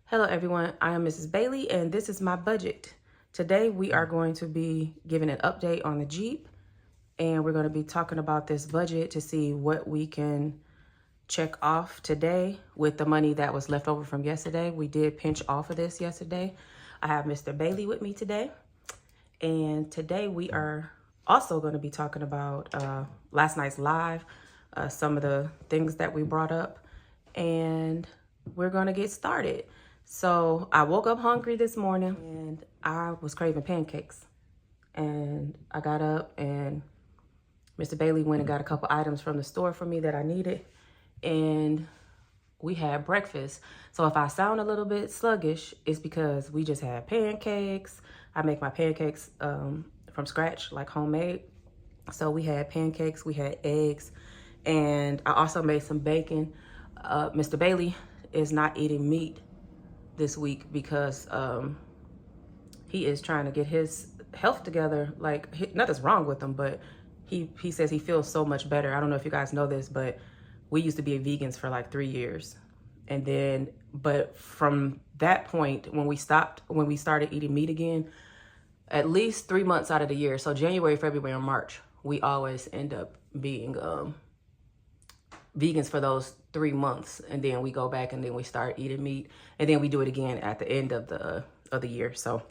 Hello everyone, I am Mrs. Bailey and this is my budget. Today we are going to be giving an update on the Jeep and we're going to be talking about this budget to see what we can check off today with the money that was left over from yesterday. We did pinch off of this yesterday. I have Mr. Bailey with me today, and today we are also going to be talking about last night's live, some of the things that we brought up, and we're going to get started. So I woke up hungry this morning and I was craving pancakes, and I got up and Mr. Bailey went and got a couple items from the store for me that I needed, and we had breakfast. So if I sound a little bit sluggish, it's because we just had pancakes. I make my pancakes from scratch, like homemade. So we had pancakes, we had eggs, and I also made some bacon. Mr. Bailey is not eating meat this week because he is trying to get his health together. Like, nothing's wrong with him, but he says he feels so much better. I don't know if you guys know this, but we used to be vegans for like 3 years. And then, but from that point, when we started eating meat again, at least 3 months out of the year, so January, February, and March, we always end up being vegans for those 3 months, and then we go back and then we start eating meat, and then we do it again at the end of the year. So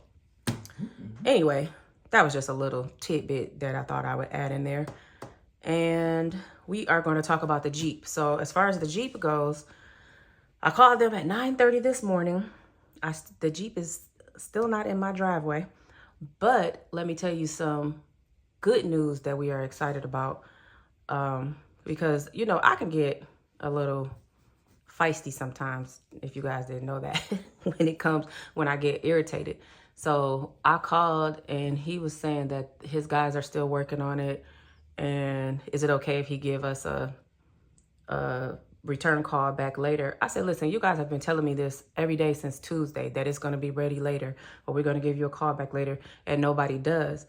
anyway, that was just a little tidbit that I thought I would add in there. And we are going to talk about the Jeep. So as far as the Jeep goes, I called them at 9:30 this morning. The Jeep is still not in my driveway, but let me tell you some good news that we are excited about. Because, you know, I can get a little feisty sometimes, if you guys didn't know that, when I get irritated. So I called and he was saying that his guys are still working on it. And is it okay if he give us a return call back later? I said, listen, you guys have been telling me this every day since Tuesday, that it's going to be ready later, or we're going to give you a call back later, and nobody does.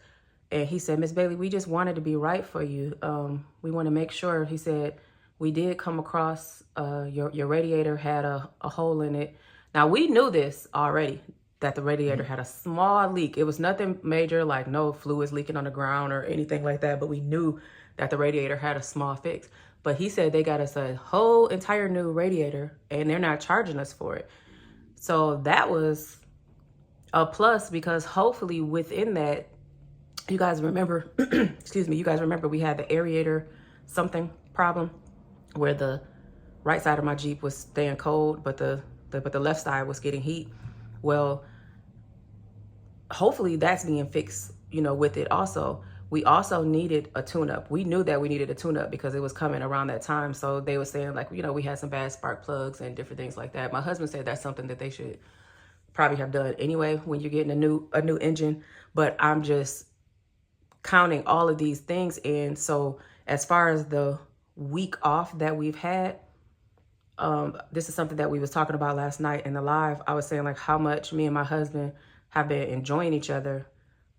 And he said, Miss Bailey, we just wanted to be right for you. We want to make sure. He said, we did come across your radiator had a hole in it. Now, we knew this already, that the radiator had a small leak. It was nothing major, like no fluids leaking on the ground or anything like that. But we knew that the radiator had a small fix. But he said they got us a whole entire new radiator and they're not charging us for it. So that was a plus, because hopefully within that, you guys remember, excuse me, you guys remember we had the aerator something problem where the right side of my Jeep was staying cold, but the left side was getting heat. Well, hopefully that's being fixed, you know, with it also. We also needed a tune-up. We knew that we needed a tune-up because it was coming around that time. So they were saying, like, you know, we had some bad spark plugs and different things like that. My husband said that's something that they should probably have done anyway when you're getting a new engine. But I'm just counting all of these things in. So as far as the week off that we've had, this is something that we was talking about last night in the live. I was saying like how much me and my husband have been enjoying each other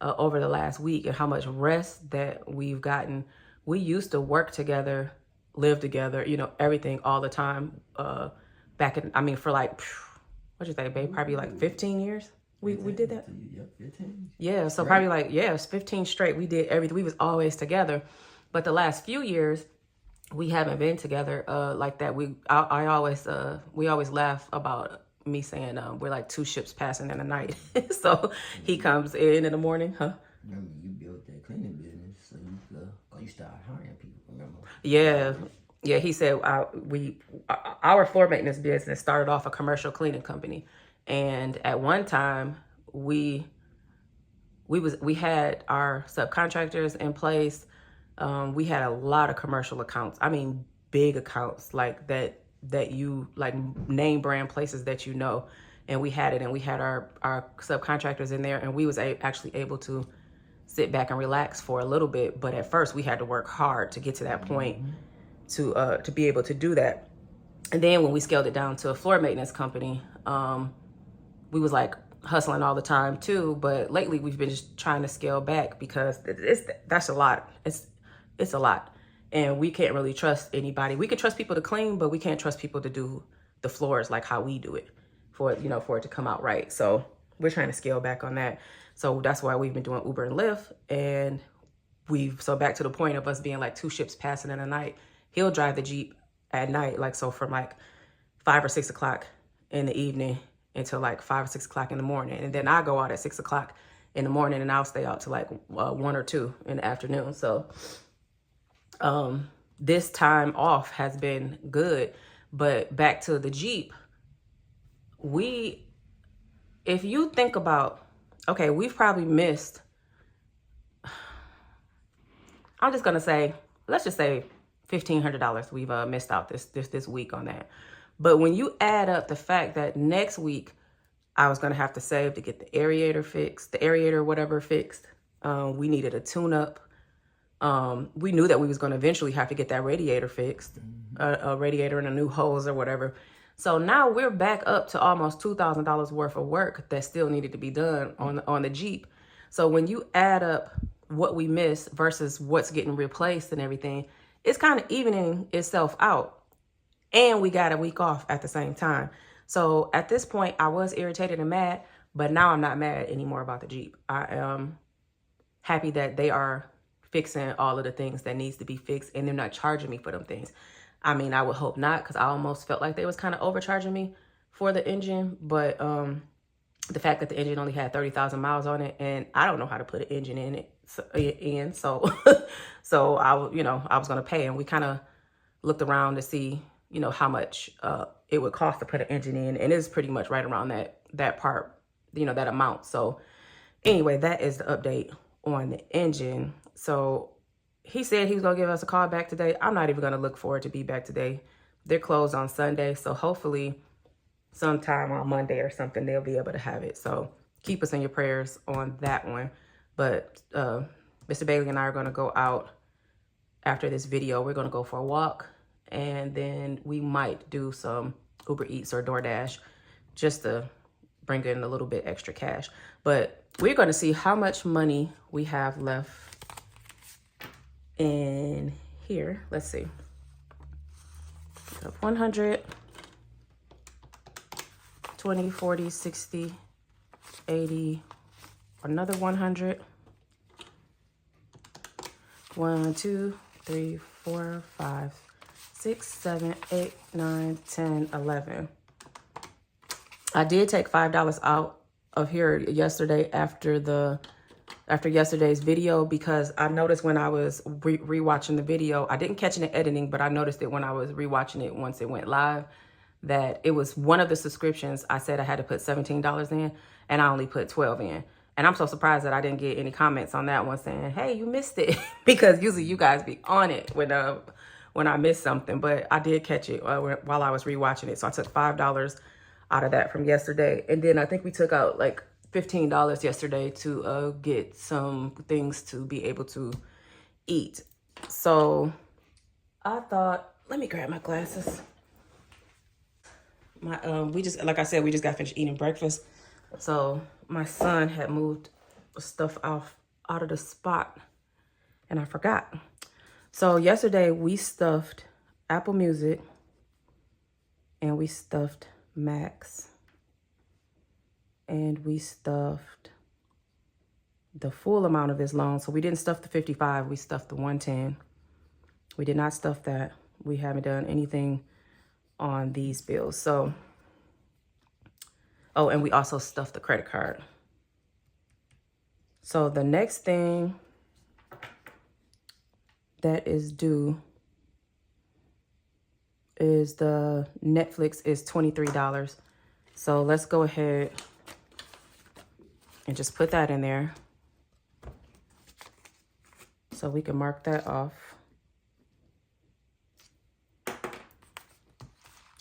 over the last week, and how much rest that we've gotten. We used to work together, live together, you know, everything all the time. Back in, I mean, for like, what you think, babe? Probably like 15 years. We did that. Yep, 15. Yeah, so probably like, yeah, it's 15 straight. We did everything. We was always together. But the last few years, we haven't been together like that. We always laugh about me saying we're like two ships passing in the night. So he comes in the morning, huh? Remember, you built that cleaning business, so you started hiring people, remember? Yeah, he said our floor maintenance business started off a commercial cleaning company. And at one time, we had our subcontractors in place. We had a lot of commercial accounts. I mean, big accounts like that you like, name brand places that you know. And we had it, and we had our subcontractors in there, and we was actually able to sit back and relax for a little bit. But at first, we had to work hard to get to that point to be able to do that. And then when we scaled it down to a floor maintenance company, we was like hustling all the time too. But lately we've been just trying to scale back because that's a lot. It's a lot. And we can't really trust anybody. We can trust people to clean, but we can't trust people to do the floors like how we do it. for it, for it to come out right. So we're trying to scale back on that. So that's why we've been doing Uber and Lyft. And so back to the point of us being like 2 ships passing in the night. He'll drive the Jeep at night, like so from like 5 or 6 o'clock in the evening until like 5 or 6 o'clock in the morning. And then I go out at 6 o'clock in the morning and I'll stay out till like 1 or 2 in the afternoon. So this time off has been good. But back to the Jeep, if you think about, okay, we've probably missed, I'm just going to say, let's just say $1,500 we've missed out this week on that. But when you add up the fact that next week I was going to have to save to get the aerator fixed, we needed a tune-up. We knew that we was going to eventually have to get that radiator fixed, a radiator and a new hose or whatever. So now we're back up to almost $2,000 worth of work that still needed to be done on the Jeep. So when you add up what we missed versus what's getting replaced and everything, it's kind of evening itself out. And we got a week off at the same time. So at this point, I was irritated and mad, but now I'm not mad anymore about the Jeep. I am happy that they are fixing all of the things that needs to be fixed and they're not charging me for them things. I mean, I would hope not, because I almost felt like they was kind of overcharging me for the engine. But the fact that the engine only had 30,000 miles on it, and I don't know how to put an engine in it. So I was going to pay, and we kind of looked around to see, how much it would cost to put an engine in, and it's pretty much right around that part, that amount. So anyway, that is the update on the engine. So he said he was going to give us a call back today. I'm not even going to look forward to be back today. They're closed on Sunday, so hopefully sometime on Monday or something, they'll be able to have it. So keep us in your prayers on that one. But Mr. Bailey and I are going to go out after this video. We're going to go for a walk, and then we might do some Uber Eats or DoorDash just to bring in a little bit extra cash. But we're going to see how much money we have left in here. Let's see. 100, 20, 40, 60, 80, another 100. 1, 2, 3, 4, 5, 6, 7, 8, 9, 10, 11. I did take $5 out of here yesterday after yesterday's video, because I noticed when I was rewatching the video, I didn't catch it in editing, but I noticed it when I was rewatching it once it went live, that it was one of the subscriptions. I said I had to put $17 in, and I only put 12 in. And I'm so surprised that I didn't get any comments on that one saying, hey, you missed it, because usually you guys be on it when I miss something. But I did catch it while I was rewatching it. So I took $5 out of that from yesterday. And then I think we took out like $15 yesterday to get some things to be able to eat. So I thought, let me grab my glasses. Like I said, we just got finished eating breakfast. So my son had moved stuff out of the spot, and I forgot. So yesterday we stuffed Apple Music, and we stuffed Max, and we stuffed the full amount of his loan. So we didn't stuff the 55, we stuffed the 110. We did not stuff that. We haven't done anything on these bills. So, oh, and we also stuffed the credit card. So the next thing that is due is the Netflix is $23. So let's go ahead and just put that in there so we can mark that off.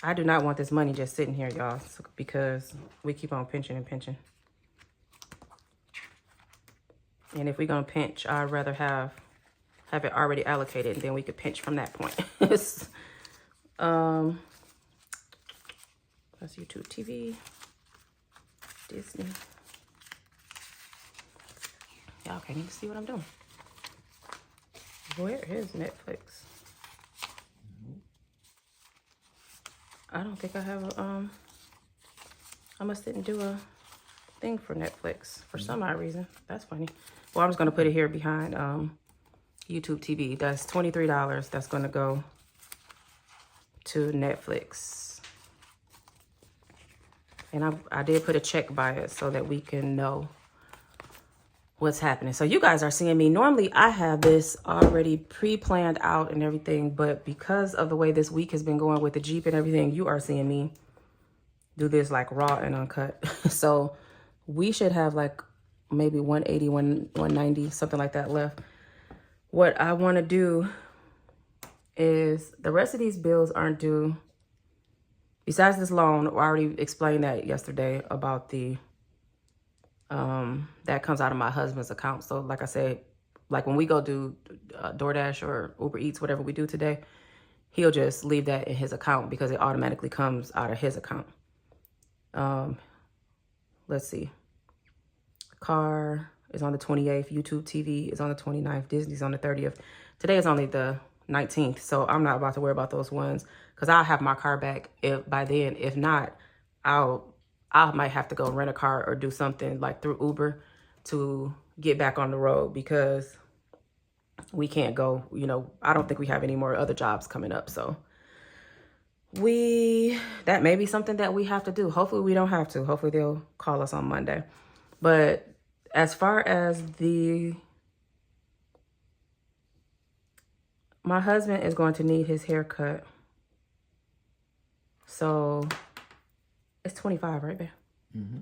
I do not want this money just sitting here, y'all, because we keep on pinching and pinching. And if we're going to pinch, I'd rather have it already allocated, and then we could pinch from that point. That's YouTube TV, Disney. Y'all can't even see what I'm doing. Where is Netflix? I don't think I have a I must didn't do a thing for Netflix for some odd reason. That's funny. Well, I'm just gonna put it here behind YouTube TV. That's $23. That's gonna go to Netflix. And I did put a check by it so that we can know what's happening. So you guys are seeing me. Normally I have this already pre-planned out and everything, but because of the way this week has been going with the Jeep and everything, you are seeing me do this like raw and uncut. So we should have like maybe 180, 190, something like that left. What I want to do is the rest of these bills aren't due. Besides this loan, I already explained that yesterday about the that comes out of my husband's account. So like I said, like when we go do DoorDash or Uber Eats, whatever we do today, he'll just leave that in his account because it automatically comes out of his account. Let's see. Car is on the 28th. YouTube TV is on the 29th. Disney's on the 30th. Today is only the 19th. So I'm not about to worry about those ones because I'll have my car back by then. If not, I might have to go rent a car or do something like through Uber to get back on the road because we can't go, you know, I don't think we have any more other jobs coming up. So that may be something that we have to do. Hopefully we don't have to. Hopefully they'll call us on Monday. But as far as my husband is going to need his haircut. So it's 25, right, babe? Mm-hmm.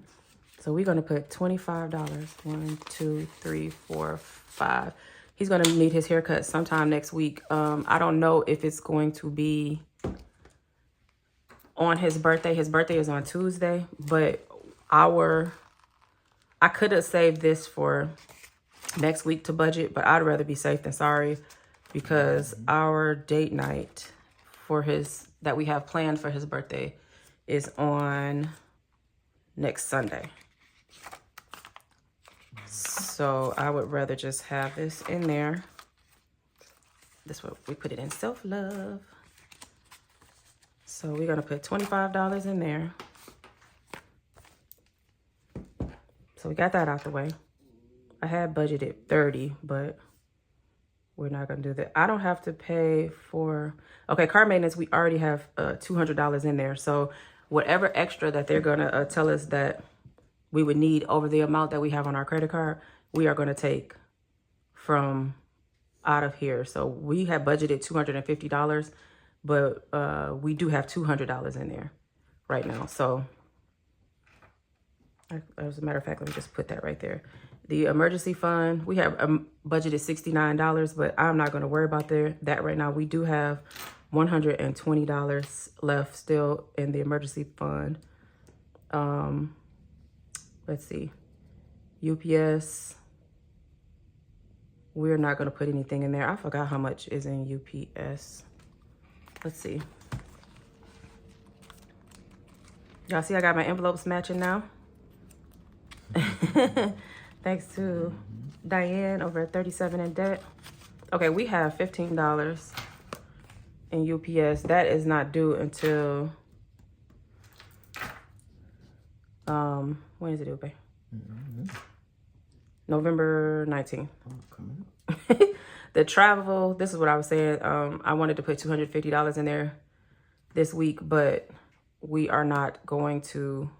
So we're going to put $25. 1, 2, 3, 4, 5. He's going to need his haircut sometime next week. I don't know if it's going to be on his birthday. His birthday is on Tuesday, but I could have saved this for next week to budget, but I'd rather be safe than sorry because our date night that we have planned for his birthday is on next Sunday. So I would rather just have this in there. This way we put it in self-love. So we're going to put $25 in there. So we got that out the way. I had budgeted 30, but we're not going to do that. I don't have to pay for, okay, car maintenance, we already have $200 in there. So whatever extra that they're going to tell us that we would need over the amount that we have on our credit card, we are going to take from out of here. So we have budgeted $250, but we do have $200 in there right now. So as a matter of fact, let me just put that right there. The emergency fund, we have budgeted $69, but I'm not going to worry about that right now. We do have $120 left still in the emergency fund. Let's see. UPS, we're not going to put anything in there. I forgot how much is in UPS. Let's see. Y'all see I got my envelopes matching now? Thanks to Diane over at 37 in debt. Okay, we have $15 in UPS. That is not due until when is it due, babe? November 19th. The travel, this is what I was saying. I wanted to put $250 in there this week, but we are not going to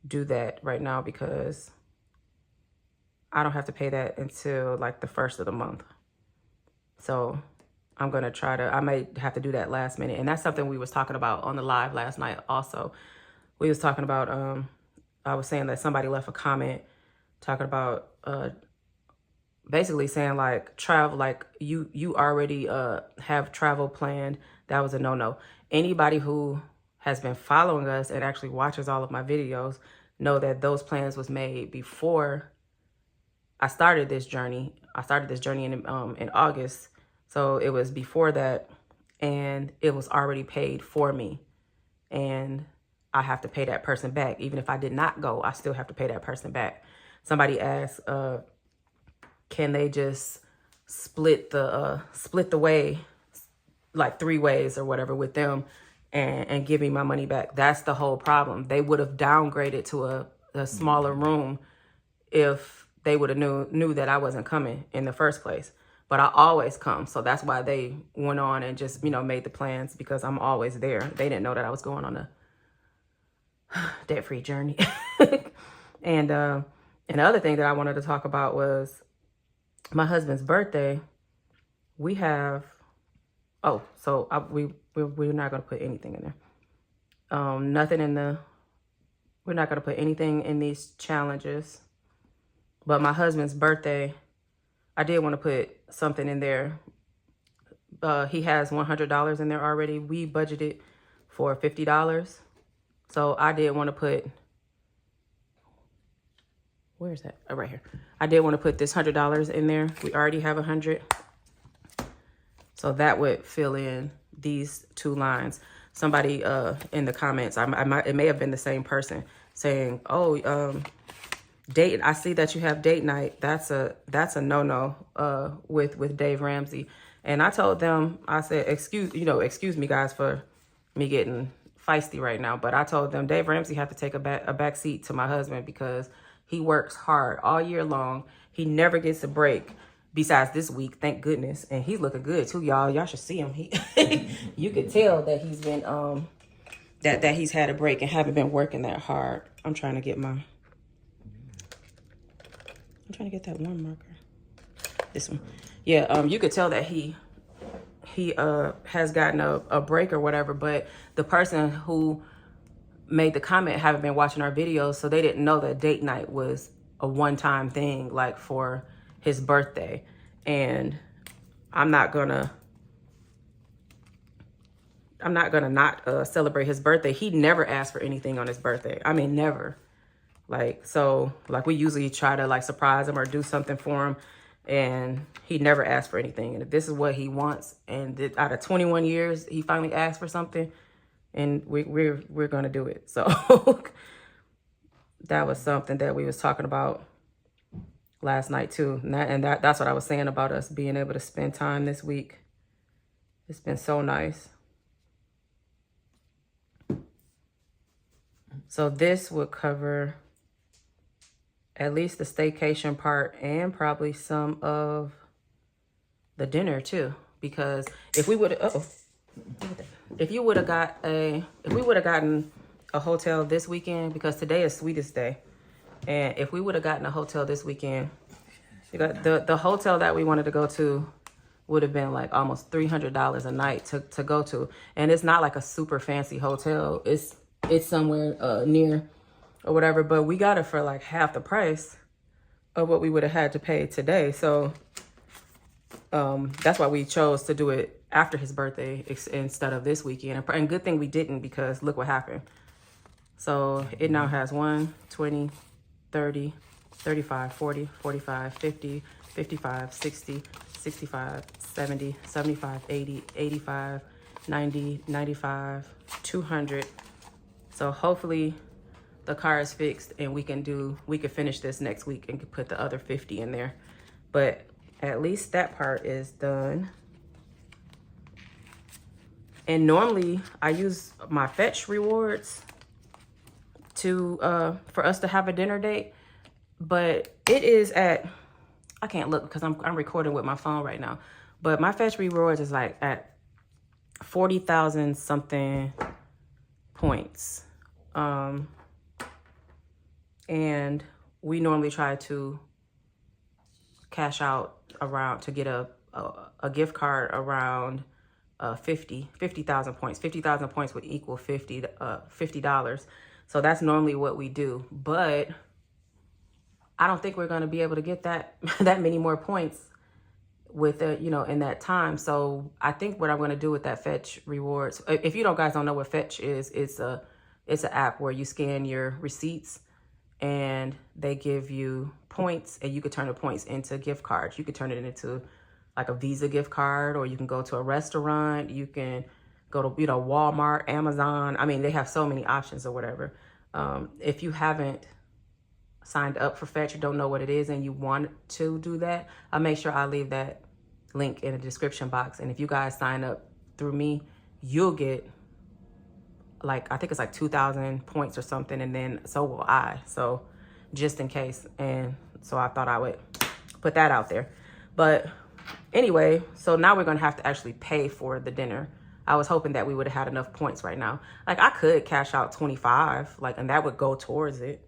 do that right now because I don't have to pay that until like the first of the month. So I'm going to I might have to do that last minute. And that's something we was talking about on the live last night also. We was talking about, I was saying that somebody left a comment talking about, basically saying like travel, like you already have travel planned. That was a no-no. Anybody who has been following us and actually watches all of my videos know that those plans was made before I started this journey. I started this journey in August. So it was before that, and it was already paid for me. And I have to pay that person back. Even if I did not go, I still have to pay that person back. Somebody asked, can they just split the way, like 3 ways or whatever with them, and give me my money back. That's the whole problem. They would have downgraded to a smaller room if they would have knew that I wasn't coming in the first place. But I always come. So that's why they went on and just, made the plans, because I'm always there. They didn't know that I was going on a debt-free journey. And the other thing that I wanted to talk about was my husband's birthday. We have, we're not going to put anything in there. We're not going to put anything in these challenges. But my husband's birthday, I did want to put something in there. He has $100 in there already. We budgeted for $50. So I did want to put, where is that? Oh, right here. I did want to put this $100 in there. We already have 100. So that would fill in these two lines. Somebody in the comments, it may have been the same person, saying, date. I see that you have date night. That's a no-no with Dave Ramsey. And I told them, I said, excuse me guys for me getting feisty right now, but I told them Dave Ramsey have to take a back seat to my husband, because he works hard all year long. He never gets a break besides this week, thank goodness. And he's looking good too, y'all. Y'all should see him. You could tell that he's been that he's had a break and haven't been working that hard. I'm trying to get that one marker. This one. Yeah, you could tell that he has gotten a break or whatever, but the person who made the comment haven't been watching our videos, so they didn't know that date night was a one-time thing, like for his birthday. And I'm not gonna not celebrate his birthday. He never asked for anything on his birthday. I mean, never. So we usually try to surprise him or do something for him, and he never asked for anything. And if this is what he wants, and out of 21 years, he finally asked for something, and we're gonna do it. So that was something that we was talking about last night too. And that's what I was saying about us being able to spend time this week. It's been so nice. So this would cover at least the staycation part and probably some of the dinner too. Because if we would have, if we would have gotten a hotel this weekend, because today is Sweetest Day, and if we would have gotten a hotel this weekend, the hotel that we wanted to go to would have been almost $300 a night to go to. And it's not like a super fancy hotel. It's somewhere near or whatever, but we got it for half the price of what we would have had to pay today. So that's why we chose to do it after his birthday instead of this weekend. And good thing we didn't, because look what happened. So it now has 1, 20, 30, 35, 40, 45, 50, 55, 60, 65, 70, 75, 80, 85, 90, 95, 200. So hopefully the car is fixed and we can finish this next week and put the other 50 in there. But at least that part is done. And normally I use my Fetch rewards for us to have a dinner date, but it is at, I can't look because I'm recording with my phone right now, but my Fetch rewards is at 40,000 something points. And we normally try to cash out to get a gift card around 50,000 points. 50,000 points would equal $50. So that's normally what we do, but I don't think we're going to be able to get that many more points with it, in that time. So I think what I'm going to do with that Fetch rewards, if you guys don't know what Fetch is, it's an app where you scan your receipts and they give you points, and you could turn the points into gift cards. You could turn it into a Visa gift card, or you can go to a restaurant. You can go to, Walmart, Amazon. I mean, they have so many options or whatever. If you haven't signed up for Fetch, you don't know what it is, and you want to do that, I'll make sure I leave that link in the description box. And if you guys sign up through me, you'll get like, I think it's like 2,000 points or something. And then so will I. So just in case. And so I thought I would put that out there. But anyway, so now we're going to have to actually pay for the dinner. I was hoping that we would have had enough points right now. Like, I could cash out 25, like, and that would go towards it.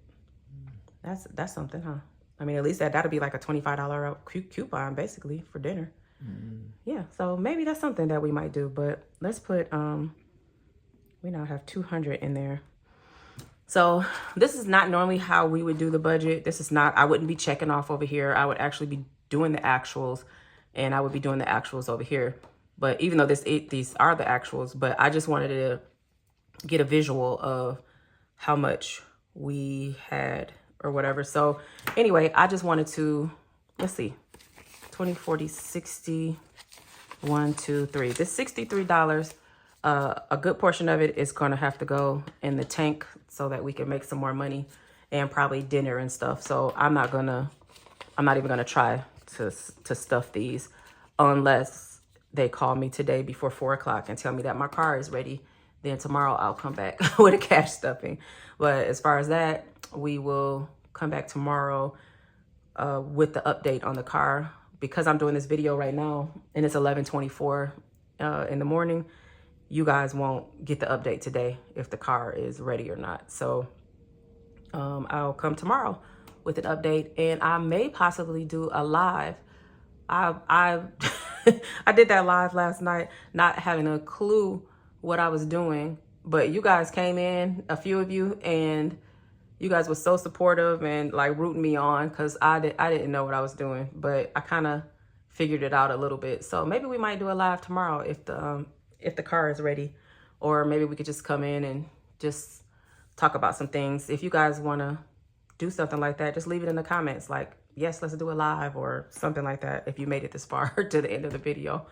That's something, huh? I mean, at least that'll be like a $25 coupon basically for dinner. Yeah, so maybe that's something that we might do. But let's put we now have 200 in there. So this is not normally how we would do the budget. This is not, I wouldn't be checking off over here. I would actually be doing the actuals, and I would be doing the actuals over here. But even though these are the actuals, but I just wanted to get a visual of how much we had or whatever. So anyway, I just wanted to, let's see, 20, 40, 60, 1, 2, 3. This $63, a good portion of it is going to have to go in the tank so that we can make some more money, and probably dinner and stuff. So I'm not even gonna try to stuff these unless they call me today before 4 o'clock and tell me that my car is ready. Then tomorrow I'll come back with a cash stuffing. But as far as that, we will come back tomorrow with the update on the car. Because I'm doing this video right now and it's 11:24 in the morning, you guys won't get the update today if the car is ready or not. So I'll come tomorrow with an update, and I may possibly do a live. I I did that live last night, not having a clue what I was doing, but you guys came in, a few of you, and you guys were so supportive and like rooting me on, because I didn't know what I was doing, but I kind of figured it out a little bit. So maybe we might do a live tomorrow if the car is ready, or maybe we could just come in and just talk about some things. If you guys want to do something like that, just leave it in the comments. Like, yes, let's do it live or something like that if you made it this far to the end of the video.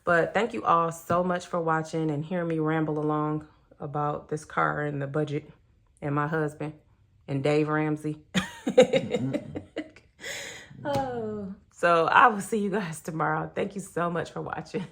But thank you all so much for watching and hearing me ramble along about this car and the budget and my husband and Dave Ramsey. Oh, so I will see you guys tomorrow. Thank you so much for watching.